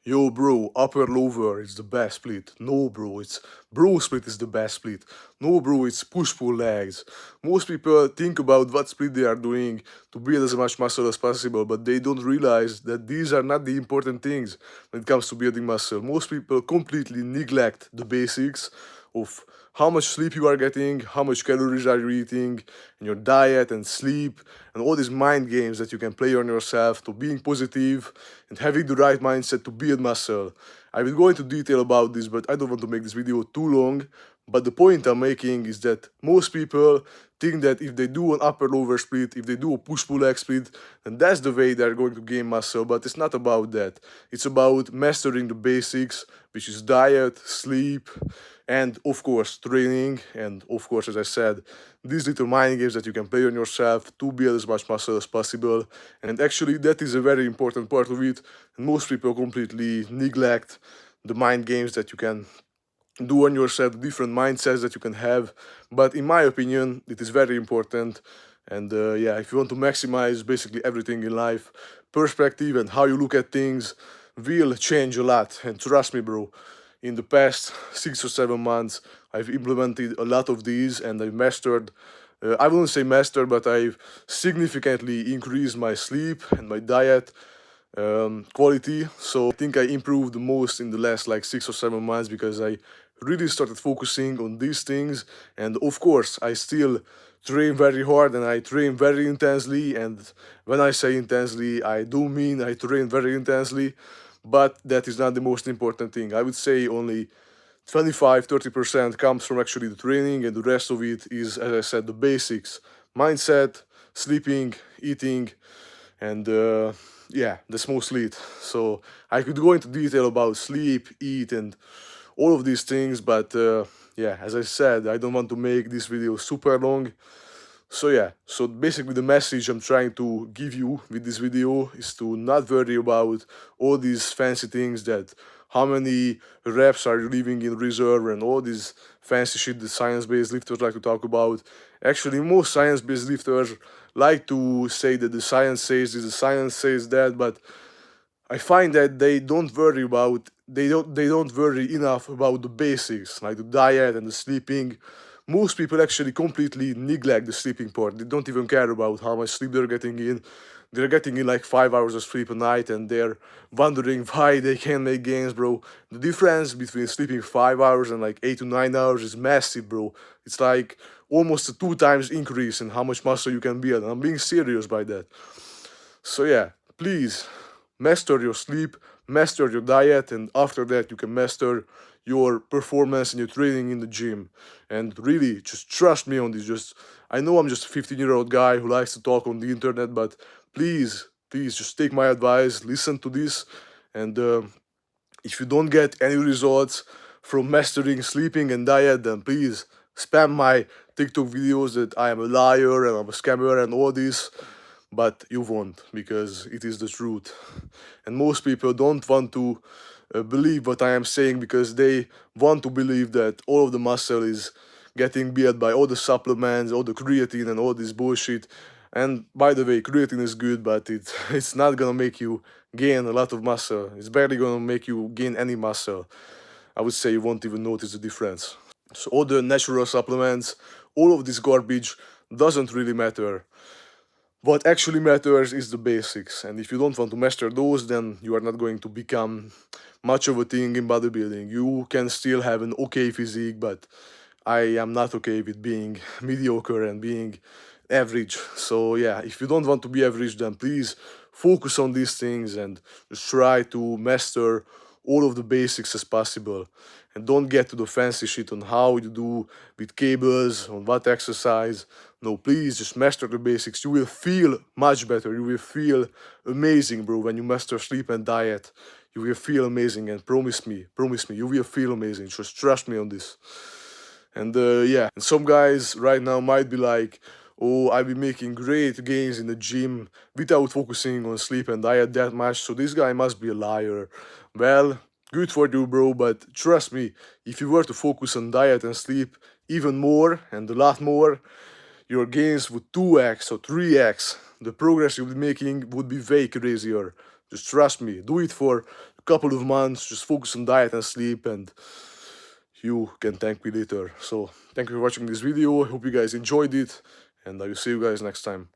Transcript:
Yo, bro, upper lower is the best split. No, bro, it's bro split is the best split. No, bro, it's push pull legs. Most people think about what split they are doing to build as much muscle as possible, but they don't realize that these are not the important things when it comes to building muscle. Most people completely neglect the basics of how much sleep you are getting, how much calories are you eating, and your diet and sleep, and all these mind games that you can play on yourself to being positive and having the right mindset to build muscle. I will go into detail about this, but I don't want to make this video too long. But the point I'm making is that most people think that if they do an upper lower split, if they do a push pull leg split, then that's the way they're going to gain muscle. But it's not about that. It's about mastering the basics, which is diet, sleep, and of course training, and of course, as I said, these little mind games that you can play on yourself to build as much muscle as possible. And actually that is a very important part of it, and most people completely neglect the mind games that you can do on yourself, different mindsets that you can have. But in my opinion, it is very important. And yeah, if you want to maximize basically everything in life, perspective and how you look at things will change a lot. And trust me, bro, in the past 6 or 7 months, I've implemented a lot of these and I've mastered. I wouldn't say mastered, but I've significantly increased my sleep and my diet quality. So I think I improved the most in the last like 6 or 7 months because I really started focusing on these things. And of course, I still train very hard and I train very intensely. And when I say intensely, I do mean I train very intensely. But that is not the most important thing. I would say only 25-30% comes from actually the training, and the rest of it is, as I said, the basics: mindset, sleeping, eating, and yeah, that's mostly it. So I could go into detail about sleep, eat, and all of these things, but yeah, as I said, I don't want to make this video super long. So yeah, so basically the message I'm trying to give you with this video is to not worry about all these fancy things, that how many reps are you leaving in reserve and all this fancy shit that science-based lifters like to talk about. Actually, most science-based lifters like to say that the science says this, the science says that, but I find that they don't worry enough about the basics like the diet and the sleeping. Most people actually completely neglect the sleeping part. They don't even care about how much sleep they're getting in. They're getting in like 5 hours of sleep a night and they're wondering why they can't make gains, bro. The difference between sleeping 5 hours and like 8 to 9 hours is massive, bro. It's like almost a 2 times increase in how much muscle you can build. And I'm being serious by that. So yeah, please master your sleep, master your diet, and after that you can master your performance and your training in the gym. And really, just trust me on this. Just I know I'm just a 15-year-old guy who likes to talk on the internet, but please, just take my advice, listen to this, and if you don't get any results from mastering sleeping and diet, then please spam my TikTok videos that I am a liar and I'm a scammer and all this, but you won't, because it is the truth. And most people don't want to believe what I am saying because they want to believe that all of the muscle is getting built by all the supplements, all the creatine, and all this bullshit. And by the way, creatine is good, but it's not gonna make you gain a lot of muscle. It's barely gonna make you gain any muscle. I would say you won't even notice the difference. So all the natural supplements, all of this garbage doesn't really matter. What actually matters is the basics, and if you don't want to master those, then you are not going to become much of a thing in bodybuilding. You can still have an okay physique, but I am not okay with being mediocre and being average. So yeah, if you don't want to be average, then please focus on these things and just try to master all of the basics as possible. And don't get to the fancy shit on how you do with cables, on what exercise. No, please just master the basics. You will feel much better. You will feel amazing, bro, when you master sleep and diet. You will feel amazing, and promise me, you will feel amazing. Just trust me on this. And yeah, and some guys right now might be like, oh, I've been making great gains in the gym without focusing on sleep and diet that much, so this guy must be a liar. Well, good for you, bro, but trust me, if you were to focus on diet and sleep even more and a lot more, your gains would 2x or 3x. The progress you'll be making would be way crazier. Just trust me, do it for couple of months, just focus on diet and sleep, and you can thank me later. So thank you for watching this video. I hope you guys enjoyed it, and I will see you guys next time.